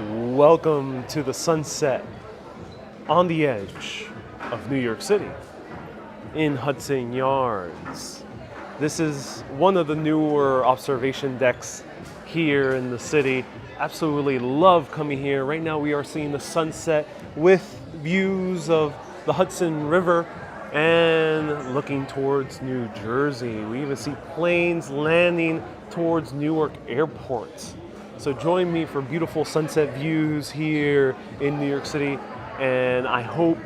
Welcome to the sunset on the edge of New York City in Hudson Yards. This is one of the newer observation decks here in the city. Absolutely love coming here. Right now we are seeing the sunset with views of the Hudson River and looking towards New Jersey. We even see planes landing towards Newark Airport. So join me for beautiful sunset views here in New York City, and I hope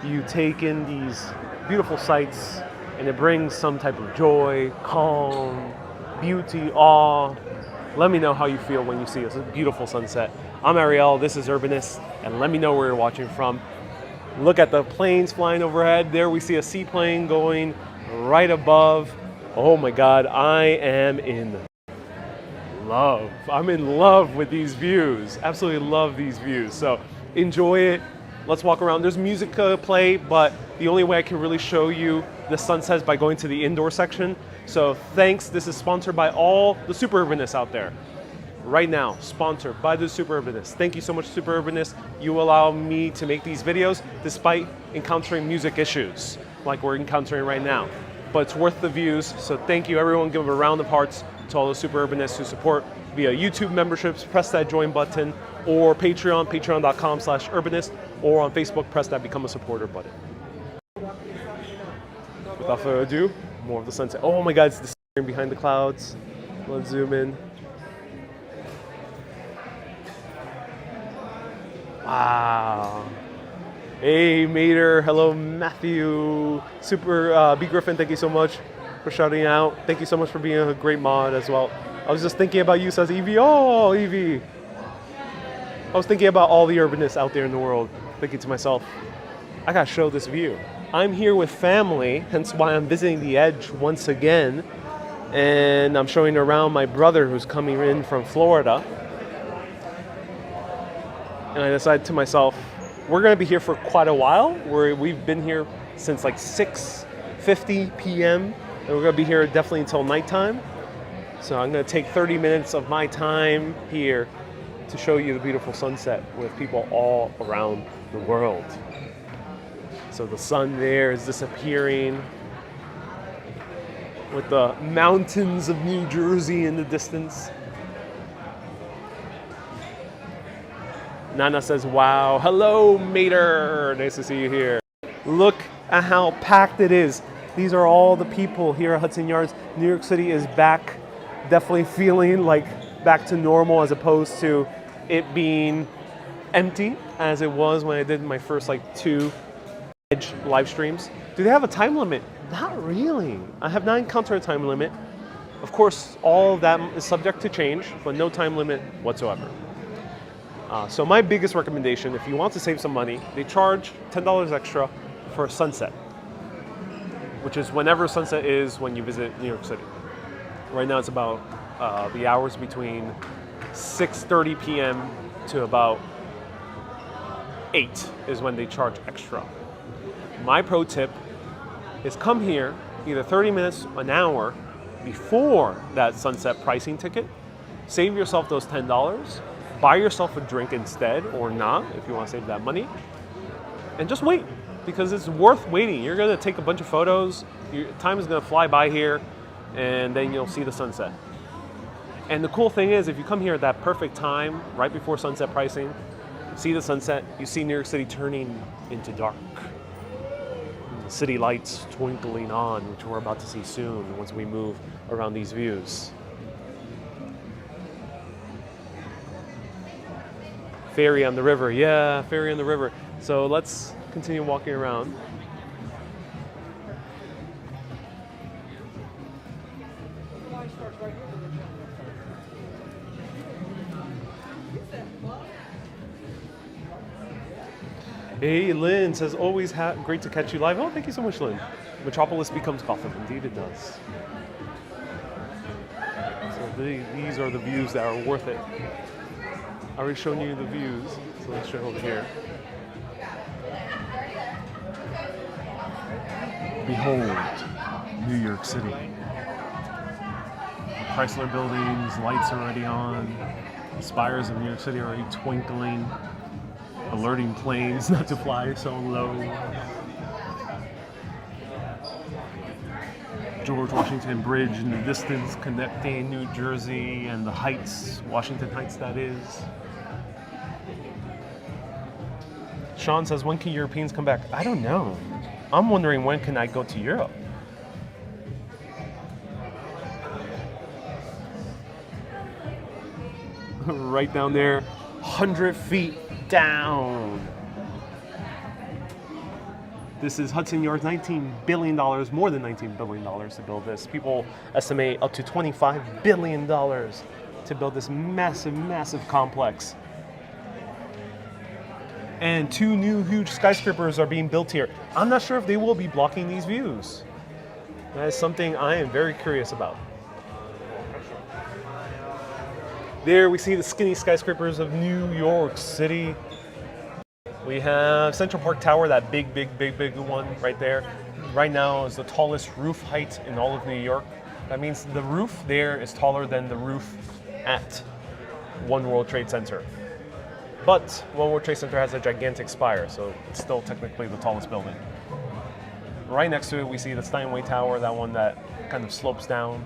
you take in these beautiful sights and it brings some type of joy, calm, beauty, awe. Let me know how you feel when you see a beautiful sunset. I'm Ariel, this is Urbanist, and let me know where you're watching from. Look at the planes flying overhead. There we see a seaplane going right above. Oh my God, I am in love. I'm in love with these views. Absolutely love these views. So enjoy it. Let's walk around. There's music play, but the only way I can really show you the sunset is by going to the indoor section. So thanks. This is sponsored by all the super urbanists out there. Right now, sponsored by the super urbanists. Thank you so much, super urbanists. You allow me to make these videos despite encountering music issues like we're encountering right now. But it's worth the views. So thank you, everyone. Give a round of hearts to all the super urbanists who support via YouTube memberships. Press that join button, or Patreon, patreon.com/urbanist, or on Facebook, press that become a supporter button. Without further ado, more of the sunset. Oh my God, it's disappearing behind the clouds. Let's zoom in. Wow. Hey, Mater. Hello, Matthew. Super B. Griffin, thank you so much for shouting out. Thank you so much for being a great mod as well. I was just thinking about you, says Evie. Oh, Evie. I was thinking about all the urbanists out there in the world, thinking to myself, I gotta show this view. I'm here with family, hence why I'm visiting the edge once again. And I'm showing around my brother who's coming in from Florida. And I decided to myself, we're gonna be here for quite a while. We've been here since like 6:50 p.m. and we're gonna be here definitely until nighttime. So I'm gonna take 30 minutes of my time here to show you the beautiful sunset with people all around the world. So the sun there is disappearing with the mountains of New Jersey in the distance. Nana says, wow. Hello, Mater. Nice to see you here. Look at how packed it is. These are all the people here at Hudson Yards. New York City is back, definitely feeling like back to normal as opposed to it being empty as it was when I did my first like 2 Edge live streams. Do they have a time limit? Not really. I have not encountered a time limit. Of course, all of that is subject to change, but no time limit whatsoever. So my biggest recommendation, if you want to save some money, they charge $10 extra for a sunset, which is whenever sunset is when you visit New York City. Right now it's about the hours between 6:30 p.m. to about 8 is when they charge extra. My pro tip is come here either 30 minutes, an hour before that sunset pricing ticket, save yourself those $10, buy yourself a drink instead, or not, if you want to save that money. And just wait, because it's worth waiting. You're going to take a bunch of photos. Your time is going to fly by here, and then you'll see the sunset. And the cool thing is, if you come here at that perfect time, right before sunset pricing, see the sunset, you see New York City turning into dark. The city lights twinkling on, which we're about to see soon once we move around these views. Ferry on the river, yeah, ferry on the river. So let's continue walking around. Hey, Lynn says, always great to catch you live. Oh, thank you so much, Lynn. Metropolis becomes Gotham. Indeed it does. So these are the views that are worth it. I already shown you the views, so let's show over here. Behold, New York City. Chrysler buildings, lights already on. The spires of New York City are already twinkling, alerting planes not to fly so low. George Washington Bridge in the distance connecting New Jersey and the Heights, Washington Heights that is. Sean says, when can Europeans come back? I don't know. I'm wondering when can I go to Europe? Right down there, 100 feet down. This is Hudson Yards, $19 billion, more than $19 billion to build this. People estimate up to $25 billion to build this massive, massive complex. And 2 new huge skyscrapers are being built here. I'm not sure if they will be blocking these views. That is something I am very curious about. There we see the skinny skyscrapers of New York City. We have Central Park Tower, that big one right there. Right now is the tallest roof height in all of New York. That means the roof there is taller than the roof at One World Trade Center. But One World Trade Center has a gigantic spire, so it's still technically the tallest building. Right next to it, we see the Steinway Tower, that one that kind of slopes down.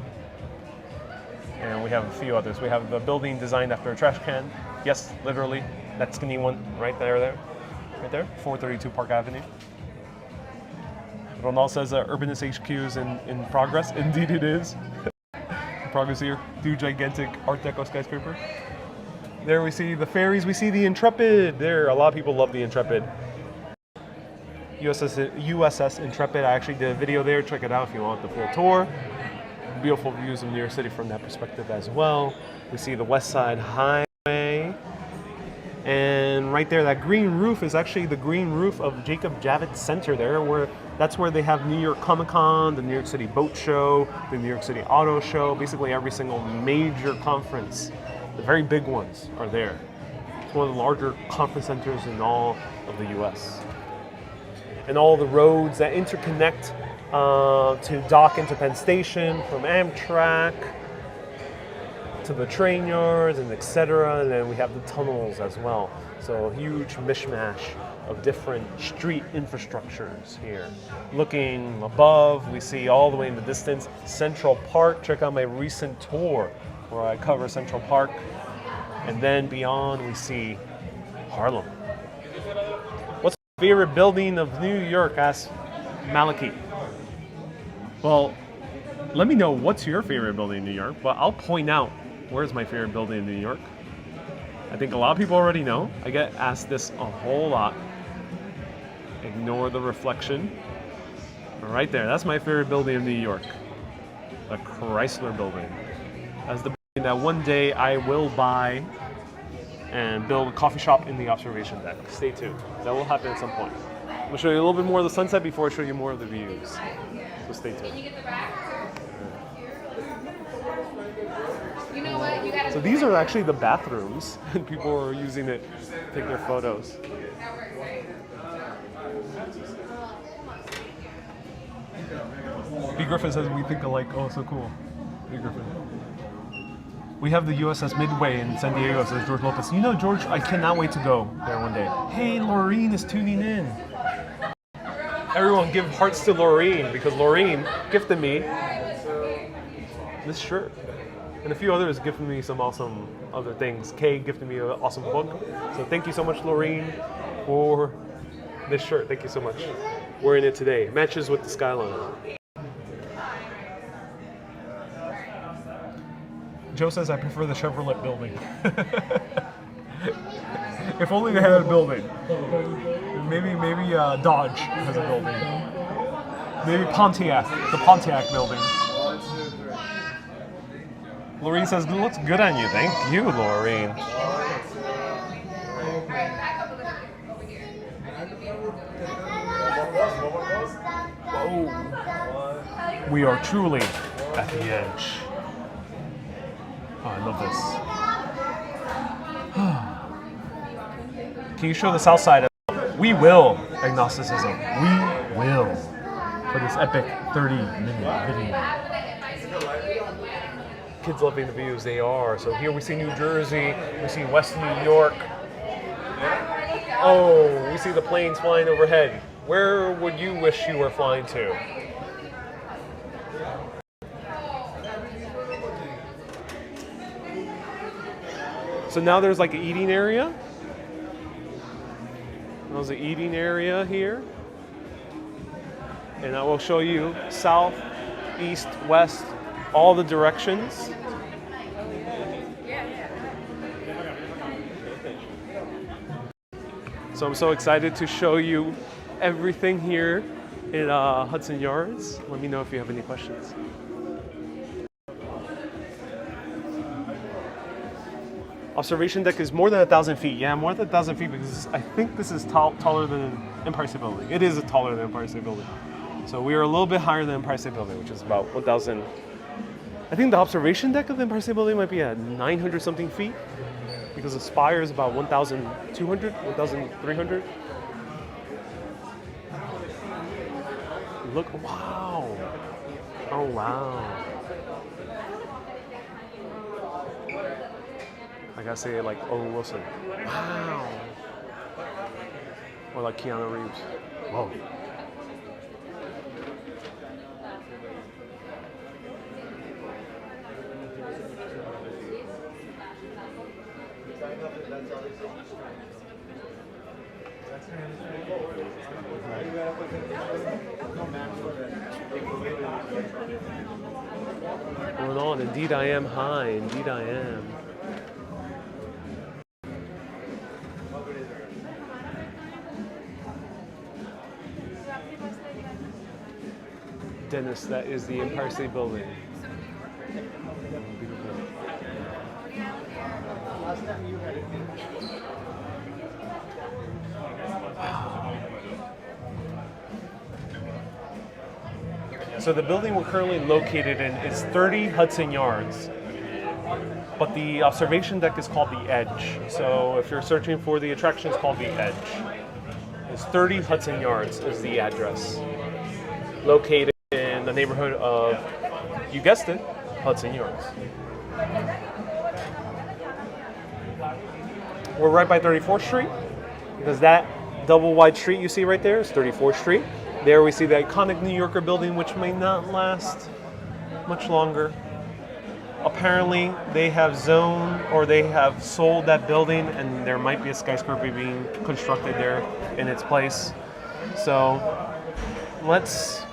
And we have a few others. We have the building designed after a trash can. Yes, literally, that skinny one right there. Right there, 432 Park Avenue. Ronald says Urbanist HQ is in progress. Indeed it is. Progress here. 2 gigantic Art Deco skyscraper. There we see the ferries. We see the Intrepid. There, a lot of people love the Intrepid. USS Intrepid. I actually did a video there. Check it out if you want the full tour. Beautiful views of New York City from that perspective as well. We see the West Side Highway. And right there, that green roof is actually the green roof of Jacob Javits Center there, that's where they have New York Comic Con, the New York City Boat Show, the New York City Auto Show, basically every single major conference. The very big ones are there. It's one of the larger conference centers in all of the US. And all the roads that interconnect to dock into Penn Station from Amtrak, to the train yards and etc. And then we have the tunnels as well. So a huge mishmash of different street infrastructures here. Looking above, we see all the way in the distance Central Park. Check out my recent tour where I cover Central Park. And then beyond, we see Harlem. What's your favorite building of New York? Asked Maliki. Well, let me know what's your favorite building in New York, but I'll point out where's my favorite building in New York. I think a lot of people already know. I get asked this a whole lot. Ignore the reflection. Right there, that's my favorite building in New York. The Chrysler building. That's the building that one day I will buy and build a coffee shop in the observation deck. Stay tuned. That will happen at some point. I'm going to show you a little bit more of the sunset before I show you more of the views. So stay tuned. Can you get the back? You know what? You gotta so these are actually the bathrooms, and people are using it to take their photos. B. Griffin says we think alike. Oh, so cool. B. Griffin. We have the USS Midway in San Diego, says George Lopez. You know, George, I cannot wait to go there one day. Hey, Laureen is tuning in. Everyone give hearts to Laureen, because Laureen gifted me this shirt. And a few others gifted me some awesome other things. Kay gifted me an awesome book. So thank you so much, Laureen, for this shirt. Thank you so much. Wearing it today. Matches with the skyline. Joe says I prefer the Chevrolet building. If only they had a building. Maybe Dodge has a building. Maybe Pontiac, the Pontiac building. Laureen says, it looks good on you. Thank you, Laureen. Whoa. We are truly at the edge. Oh, I love this. Can you show the south side? We will, agnosticism. We will. For this epic 30-minute video. kids loving the views. They are. So here we see New Jersey, we see West New York. Oh, we see the planes flying overhead. Where would you wish you were flying to? So now there's like an eating area. There's an eating area here. And I will show you south, east, west, all the directions. So I'm so excited to show you everything here in Hudson Yards. Let me know if you have any questions. Observation deck is more than 1,000 feet. Yeah, more than 1,000 feet because I think this is taller than Empire State Building. It is taller than Empire State Building. So we are a little bit higher than Empire State Building, which is about 1,000. I think the observation deck of the Empire State Building might be at 900 something feet because the spire is about 1,200, 1,300. Look, wow. Oh, wow. I gotta say it like Owen Wilson. Wow. Or like Keanu Reeves. Whoa. Going on, indeed I am high, indeed I am. Dennis, that is the Empire State Building. Beautiful. So the building we're currently located in is 30 Hudson Yards, but the observation deck is called the Edge. So if you're searching for the attraction, it's called the Edge. It's 30 Hudson Yards is the address. Located in the neighborhood of, you guessed it, Hudson Yards. We're right by 34th Street because that double wide street you see right there is 34th Street. There we see the iconic New Yorker building, which may not last much longer. Apparently they have zoned or they have sold that building and there might be a skyscraper being constructed there in its place. So let's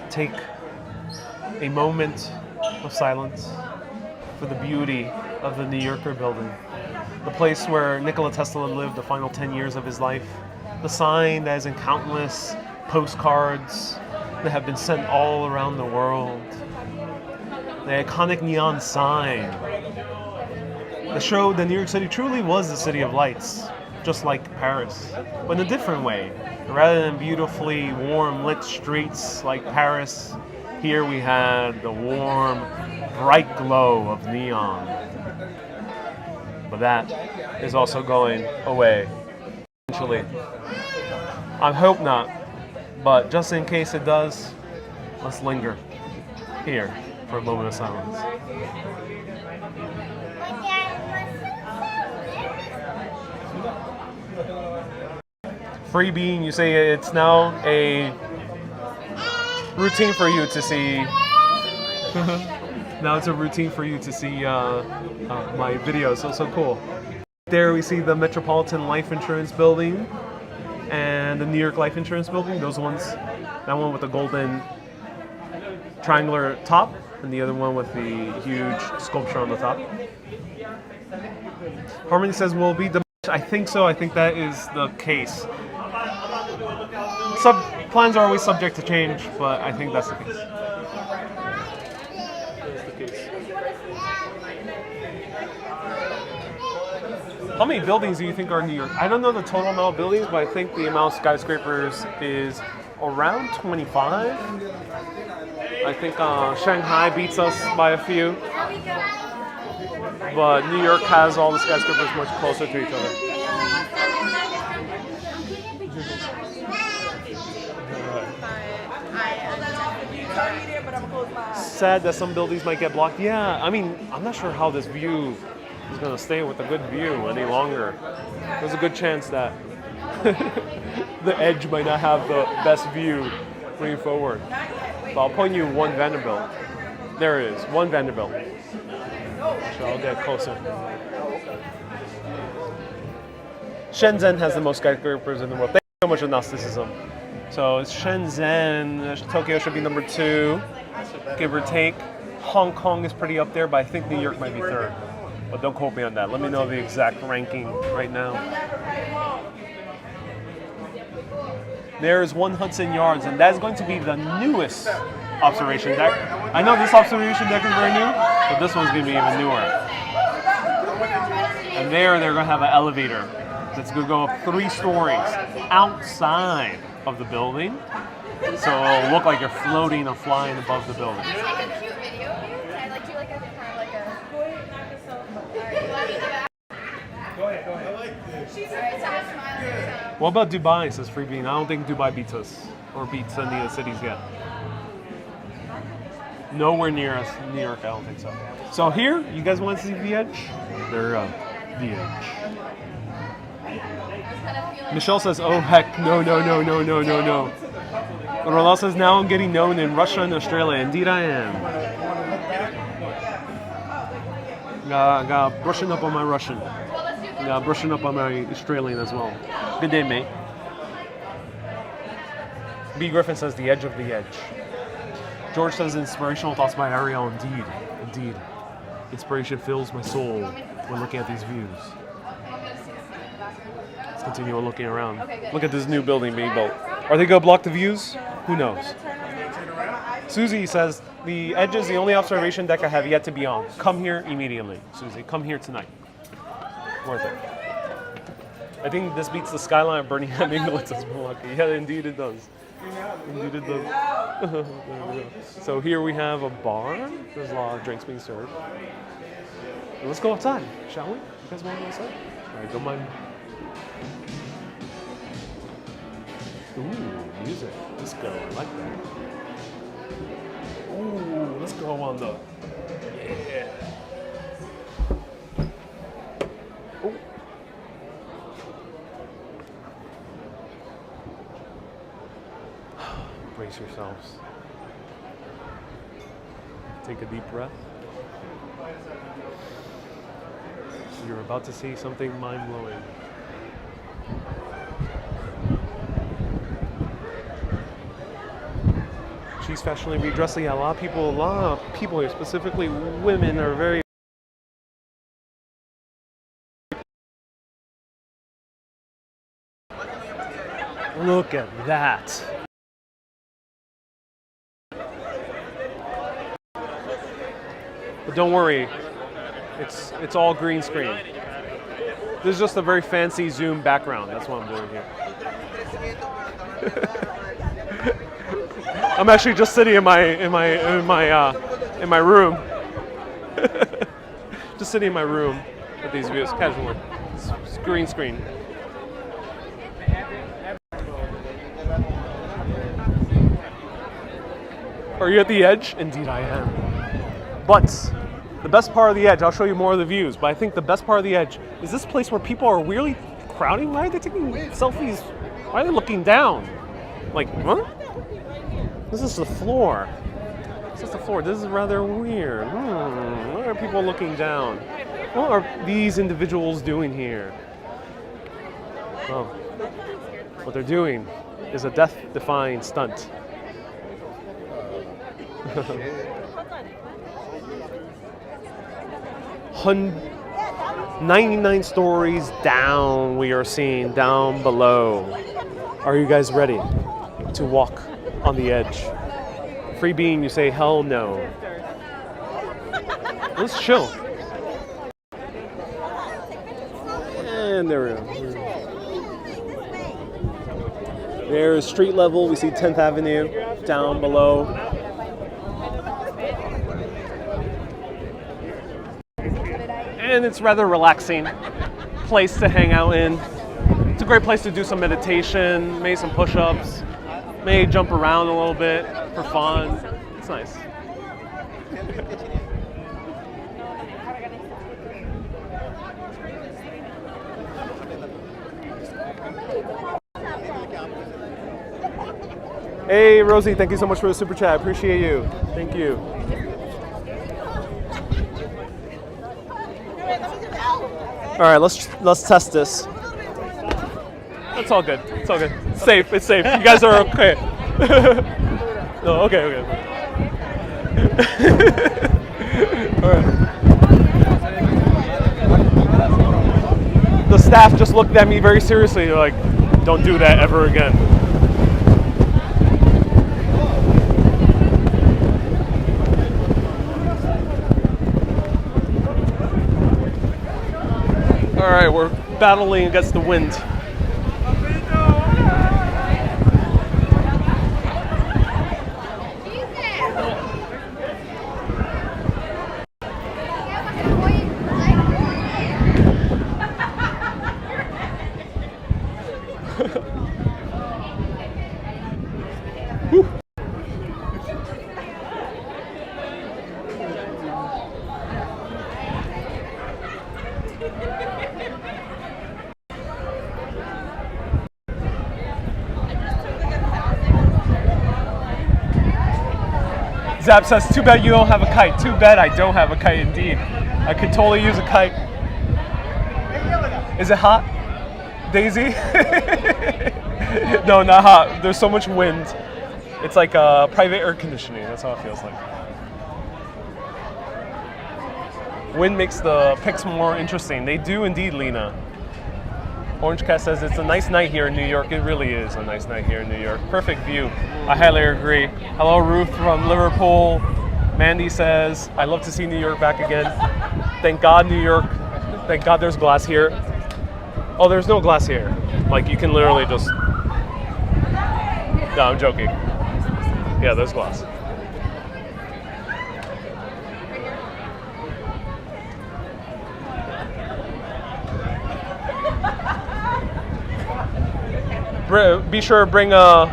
take a moment of silence for the beauty of the New Yorker building. The place where Nikola Tesla lived the final 10 years of his life. The sign that is in countless postcards that have been sent all around the world. The iconic neon sign that showed that New York City truly was the city of lights, just like Paris, but in a different way. Rather than beautifully warm lit streets like Paris, here we had the warm, bright glow of neon. But that is also going away eventually. I hope not, but just in case it does, let's linger here for a moment of silence. Free bean, you say it's now a routine for you to see. Now it's a routine for you to see my videos. So cool. There we see the Metropolitan Life Insurance Building and the New York Life Insurance Building. Those ones, that one with the golden triangular top, and the other one with the huge sculpture on the top. Harmony says, will be the. I think so. I think that is the case. Plans are always subject to change, but I think that's the case. How many buildings do you think are in New York? I don't know the total amount of buildings, but I think the amount of skyscrapers is around 25. I think Shanghai beats us by a few. But New York has all the skyscrapers much closer to each other. sad that some buildings might get blocked. Yeah, I mean, I'm not sure how this view is going to stay with a good view any longer. There's a good chance that the edge might not have the best view moving forward. But I'll point you one Vanderbilt. There it is, one Vanderbilt. So I'll get closer. Shenzhen has the most skyscrapers in the world. Thank you so much for Gnosticism. So it's Shenzhen. Tokyo should be number 2, give or take. Hong Kong is pretty up there, but I think New York might be 3rd. But don't quote me on that. Let me know the exact ranking right now. There's one Hudson Yards, and that's going to be the newest observation deck. I know this observation deck is very new, but this one's going to be even newer. And they're going to have an elevator that's going to go up 3 stories outside of the building. So it'll look like you're floating or flying above the building. Can I take a cute video of you? Can I like do like a kind of like a... Go ahead. I like this. She's alright, so smiling. What about Dubai, says Freebean? I don't think Dubai beats us, or beats any of the cities yet. Nowhere near us, New York, I don't think so. So here, you guys want to see the edge? There, the edge. Michelle says, oh heck, no. Roland says, now I'm getting known in Russia and Australia. Indeed I am. Got brushing up on my Russian. Got brushing up on my Australian as well. Good day, mate. B. Griffin says, the edge of the edge. George says, inspirational thoughts by Ariel. Indeed. Inspiration fills my soul when looking at these views. Let's continue looking around. Look at this new building being built. Are they going to block the views? Who knows? Susie says, the edge is the only observation deck I have yet to be on. Come here immediately, Susie. Come here tonight. Worth it. I think this beats the skyline of Birmingham, England, says Milwaukee. Yeah, indeed it does. Indeed it does. So here we have a bar. There's a lot of drinks being served. And let's go outside, shall we? You guys want to go outside? All right, don't mind. Ooh, music. Let's go. I like that. Ooh, let's go on the... Yeah. Oh. Brace yourselves. Take a deep breath. You're about to see something mind-blowing. She's fashionably redressed. Yeah, a lot of people here, specifically women, are very... Look at that. But don't worry, it's all green screen. This is just a very fancy Zoom background. That's what I'm doing here. I'm actually just sitting in my room. Just sitting in my room with these views casually. It's green screen. Are you at the edge? Indeed I am. But the best part of the edge, I'll show you more of the views, but I think the best part of the edge is this place where people are really crowding. Why are they taking selfies? Why are they looking down? Like, what? This is the floor. This is the floor. This is rather weird. Why are people looking down? What are these individuals doing here? Well, what they're doing is a death-defying stunt. 99 stories down, we are seeing down below. Are you guys ready to walk on the edge? Free being, you say hell no. Let's chill. And there we go. There's street level. We see 10th Avenue down below. And it's rather relaxing place to hang out in. It's a great place to do some meditation, maybe some push-ups, maybe jump around a little bit for fun. It's nice. Hey, Rosie, thank you so much for the super chat. I appreciate you. Thank you. All right, let's test this. It's all good. It's all good. It's safe. It's safe. You guys are okay. No, okay. All right. The staff just looked at me very seriously. They're like, "Don't do that ever again." All right, we're battling against the wind. Zap says, too bad you don't have a kite. Too bad I don't have a kite indeed. I could totally use a kite. Is it hot? Daisy? No, not hot. There's so much wind. It's like private air conditioning. That's how it feels like. Wind makes the pics more interesting. They do indeed, Lena. Orange Cat says it's a nice night here in New York. It really is a nice night here in New York. Perfect view. I highly agree. Hello, Ruth from Liverpool. Mandy says, I love to see New York back again. Thank God, New York. Thank God there's glass here. Oh, there's no glass here. Like, you can literally just... No, I'm joking. Yeah, there's glass. Be sure to bring a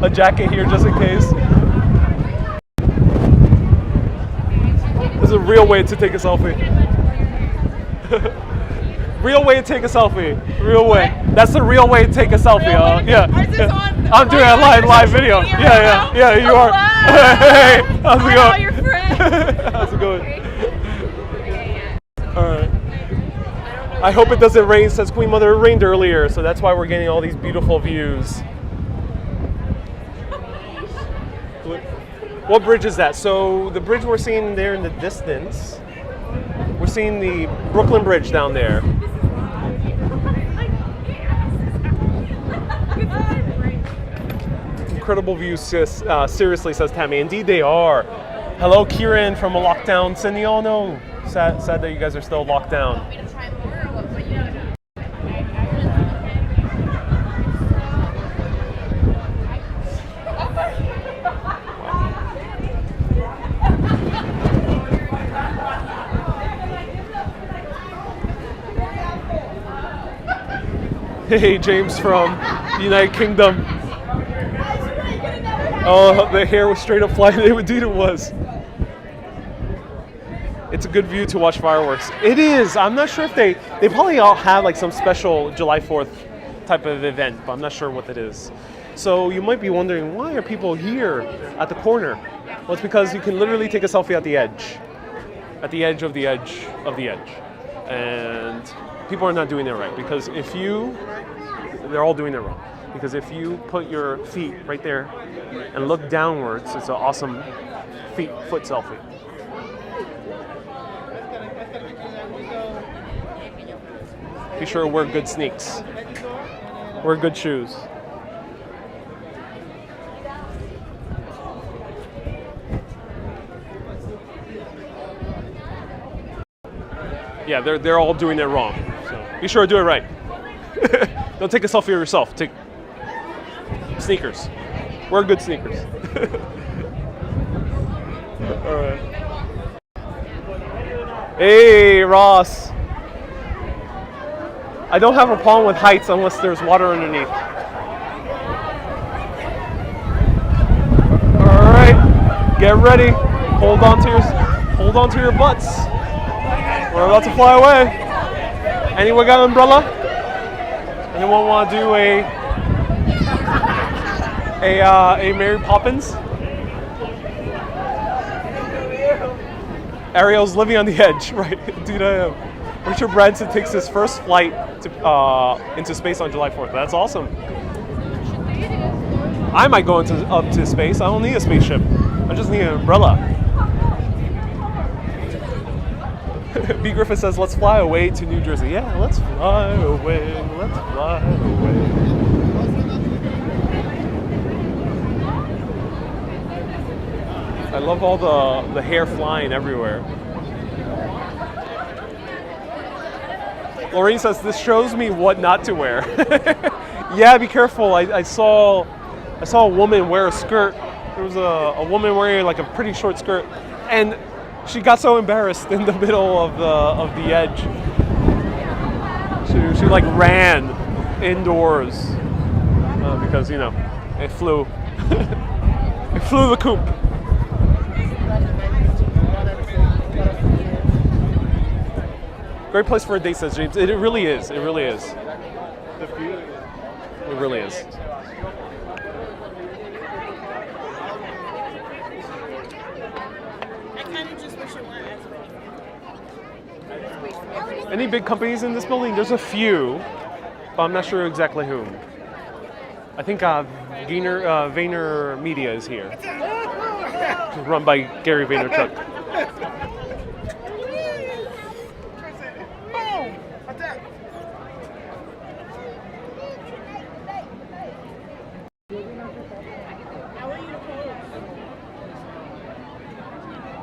a jacket here just in case. This is a real way to take a selfie. Real way to take a selfie. Real way. That's the real way to take a selfie. Yeah. I'm doing a live video. Yeah. You are. Hey, how's it going? Your friend. How's it going? All right. I hope it doesn't rain, says Queen Mother. It rained earlier, so that's why we're getting all these beautiful views. What bridge is that? So the bridge we're seeing there in the distance, we're seeing the Brooklyn Bridge down there. Incredible views, seriously, says Tammy. Indeed they are. Hello, Kieran from a lockdown Sydney. Oh no, sad that you guys are still locked down. Hey, James from the United Kingdom. Oh, the hair was straight up flying. Indeed it was. It's a good view to watch fireworks. It is. I'm not sure if they probably all have like some special July 4th type of event, but I'm not sure what it is. So you might be wondering, why are people here at the corner? Well, it's because you can literally take a selfie at the edge. At the edge of the edge of the edge. And people are not doing it right, because they're all doing it wrong. Because if you put your feet right there and look downwards, it's an awesome foot selfie. Be sure to wear good sneaks. Wear good shoes. Yeah, they're all doing it wrong. So be sure to do it right. Don't take a selfie of yourself. Take sneakers. Wear good sneakers. All right. Hey, Ross. I don't have a problem with heights unless there's water underneath. All right. Get ready. Hold on to your butts. We're about to fly away. Anyone got an umbrella? Anyone want to do a Mary Poppins? Ariel's living on the edge, right? Dude, Richard Branson takes his first flight into space on July 4th. That's awesome. I might go up to space. I don't need a spaceship. I just need an umbrella. B. Griffith says, let's fly away to New Jersey. Yeah, let's fly away. Let's fly away. I love all the hair flying everywhere. Lorraine says, this shows me what not to wear. Yeah, be careful. I saw a woman wear a skirt. There was a woman wearing like a pretty short skirt, and she got so embarrassed in the middle of the edge. She like ran indoors because it flew. It flew the coop. Great place for a date, says James. It really is. It really is. It really is. Any big companies in this building? There's a few, but I'm not sure exactly whom. I think Vayner Media is here. It's run by Gary Vaynerchuk.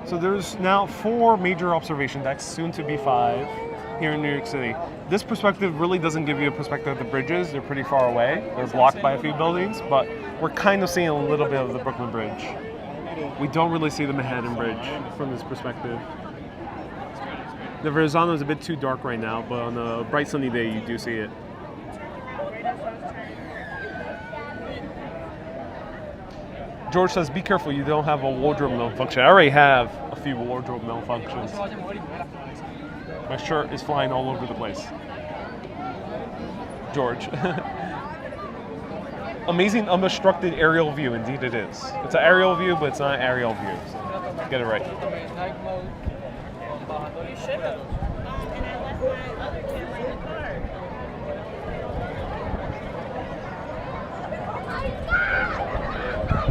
So there's now 4 major observation decks, soon to be 5, here in New York City. This perspective really doesn't give you a perspective of the bridges. They're pretty far away. They're blocked by a few buildings, but we're kind of seeing a little bit of the Brooklyn Bridge. We don't really see the Manhattan Bridge from this perspective. The Verrazano is a bit too dark right now, but on a bright sunny day you do see it. George says, be careful, you don't have a wardrobe malfunction. I already have a few wardrobe malfunctions. My shirt is flying all over the place. George. Amazing unobstructed aerial view, indeed it is. It's an aerial view, but it's not an aerial view. So get it right. You should have. And I left my other camera in the car.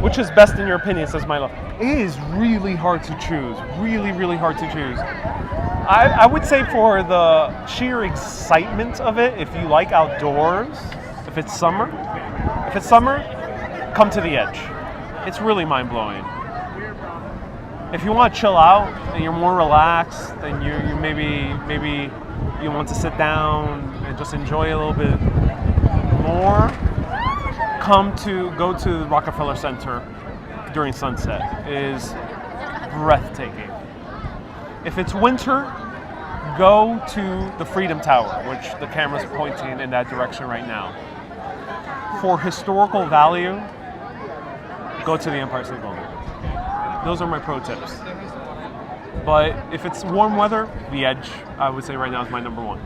Which is best in your opinion, says Milo? It is really hard to choose. Really, really hard to choose. I would say for the sheer excitement of it, if you like outdoors, if it's summer, come to the edge. It's really mind-blowing. If you want to chill out and you're more relaxed and you maybe you want to sit down and just enjoy a little bit more, go to Rockefeller Center during sunset. It is breathtaking. If it's winter, go to the Freedom Tower, which the camera's pointing in that direction right now. For historical value, go to the Empire State Building. Those are my pro tips. But if it's warm weather, the edge, I would say right now is my number 1.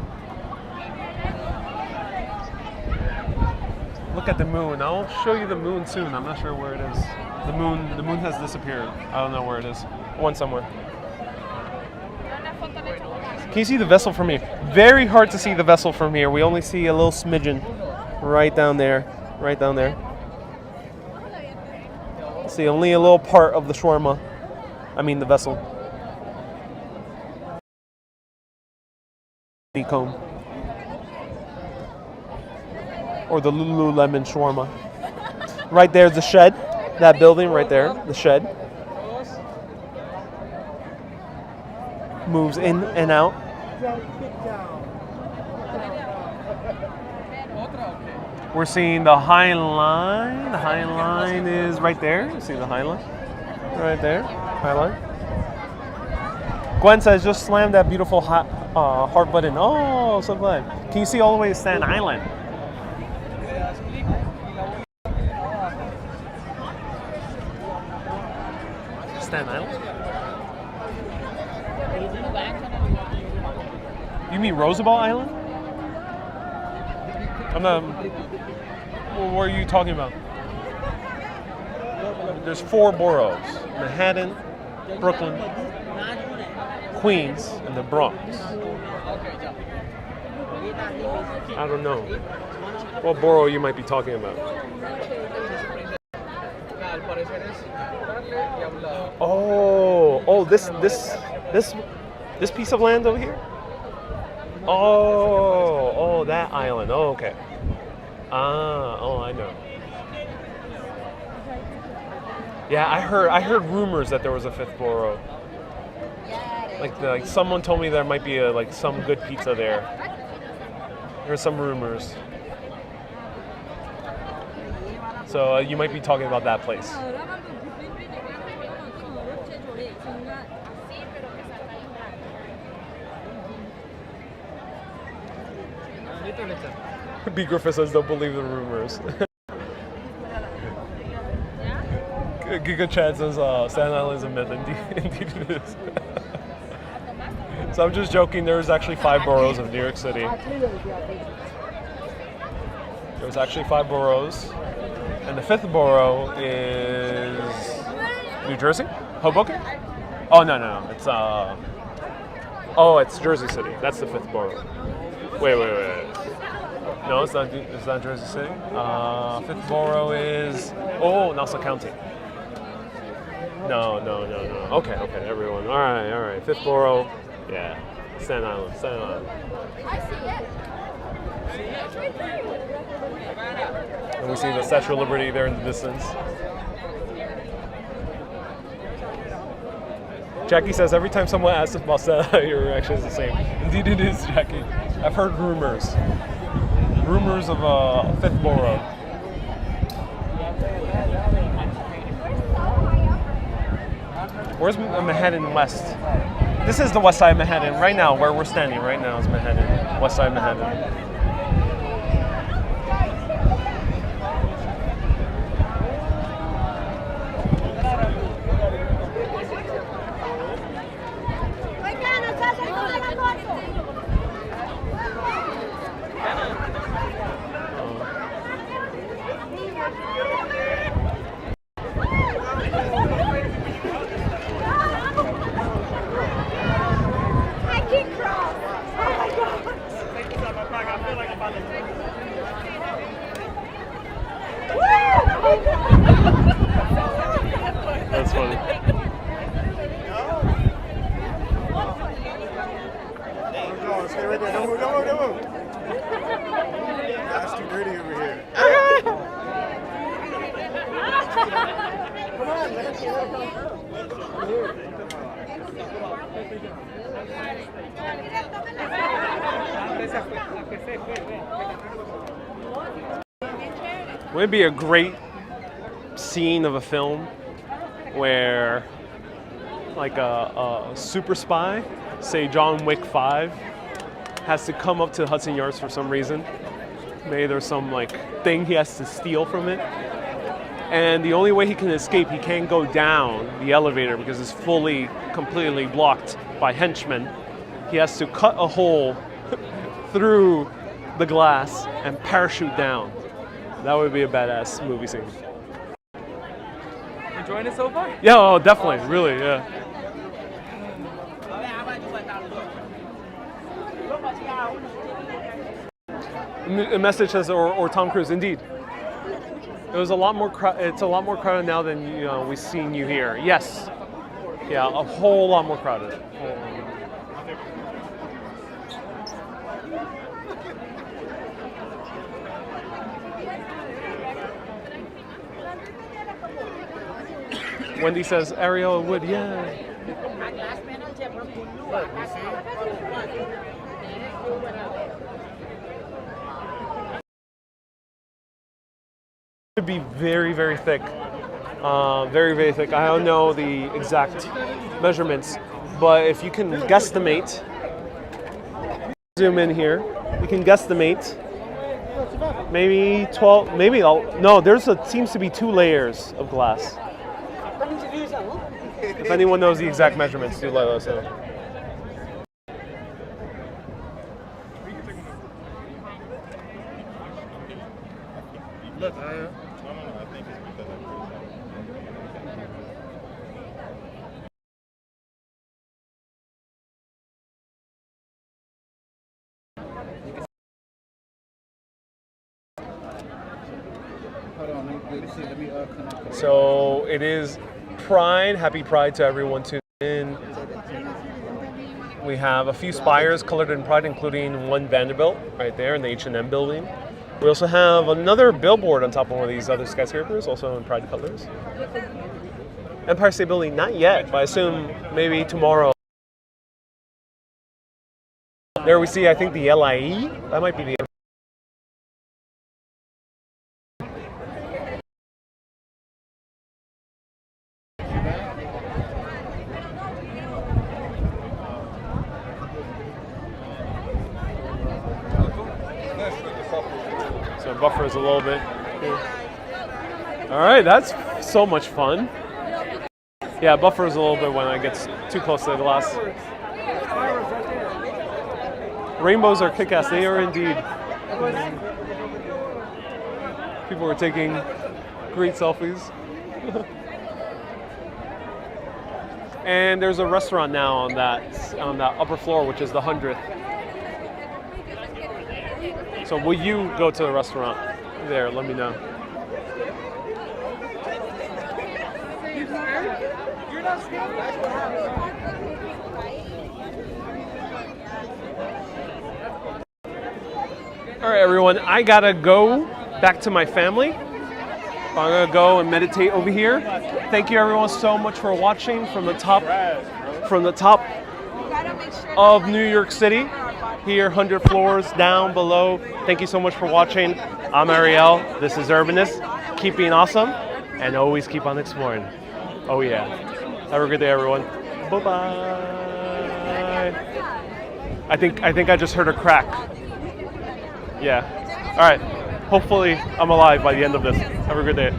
Look at the moon. I'll show you the moon soon. I'm not sure where it is. The moon has disappeared. I don't know where it is. One somewhere. Can you see the vessel from here? Very hard to see the vessel from here. We only see a little smidgen right down there. Right down there. See only a little part of the shawarma. I mean the vessel. Honeycomb. Or the Lululemon shawarma. Right there's the shed. That building right there, the shed. Moves in and out. We're seeing the High Line. The High Line is right there. You see the High Line? Right there. High Line. Gwen says, just slam that beautiful heart button. Oh, so glad. Can you see all the way to Staten Island? Staten Island? You mean Roosevelt Island? I'm not. What are you talking about? There's 4 boroughs: Manhattan, Brooklyn, Queens, and the Bronx. I don't know what borough you might be talking about. Oh, this piece of land over here. Oh, that island. Oh, okay. I know. Yeah, I heard rumors that there was a 5th borough. Like someone told me there might be some good pizza there. There's some rumors. So you might be talking about that place. B. Griffith says don't believe the rumors. Giga Chad says Staten Island is a myth. Indeed it is. So I'm just joking. There's actually 5 boroughs of New York City. There's actually 5 boroughs. And the 5th borough is New Jersey? Hoboken? Oh, no. It's Jersey City. That's the 5th borough. Wait. No, it's not Jersey City. 5th borough is Nassau County. No. Okay, everyone. All right. 5th borough, yeah. Staten Island. I see it. It's right there. And we see the Statue of Liberty there in the distance. Jackie says every time someone asks about Staten Island, your reaction is the same. Indeed it is, Jackie. I've heard rumors. Rumors of a 5th borough. Where's Manhattan West? This is the west side of Manhattan. Right now, where we're standing right now is Manhattan. West side of Manhattan. That's funny. Stay right there. Don't move. That's too dirty over here. Come on, let's go. Would it be a great scene of a film where like a super spy, say John Wick 5, has to come up to Hudson Yards for some reason? Maybe there's some thing he has to steal from it. And the only way he can escape, he can't go down the elevator because it's completely blocked by henchmen. He has to cut a hole through the glass and parachute down. That would be a badass movie scene. Enjoying it so far? Yeah, definitely. Really, yeah. A message says, or Tom Cruise. Indeed. It was a lot more. It's a lot more crowded now than we've seen you here. Yes. Yeah, a whole lot more crowded. Wendy says Ariel Wood. Yeah. It would be very, very thick. Very, very thick. I don't know the exact measurements, but if you can guesstimate, zoom in here, you can guesstimate maybe 12, maybe, no, seems to be 2 layers of glass. If anyone knows the exact measurements, do let us know. Look, I think it's because Hold on, let me connect. So it is Pride. Happy Pride to everyone tuning in. We have a few spires colored in Pride, including one Vanderbilt right there in the H&M building. We also have another billboard on top of one of these other skyscrapers, also in Pride colors. Empire State Building, not yet, but I assume maybe tomorrow. There we see, I think, the LIE. That might be the. So buffer is a little bit. All right, that's so much fun. Yeah, buffer is a little bit when it gets too close to the glass. Rainbows are kick-ass. They are indeed. People are taking great selfies. And there's a restaurant now on that upper floor, which is the 100th. So will you go to the restaurant there? Let me know. All right, everyone, I gotta go back to my family. I'm gonna go and meditate over here. Thank you, everyone, so much for watching from the top of New York City. Here, 100 floors down below. Thank you so much for watching. I'm Ariel. This is Urbanist. Keep being awesome, and always keep on exploring. Oh yeah. Have a good day, everyone. Bye bye. I think I just heard a crack. Yeah. All right. Hopefully, I'm alive by the end of this. Have a good day.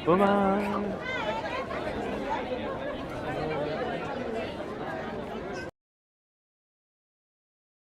Bye bye.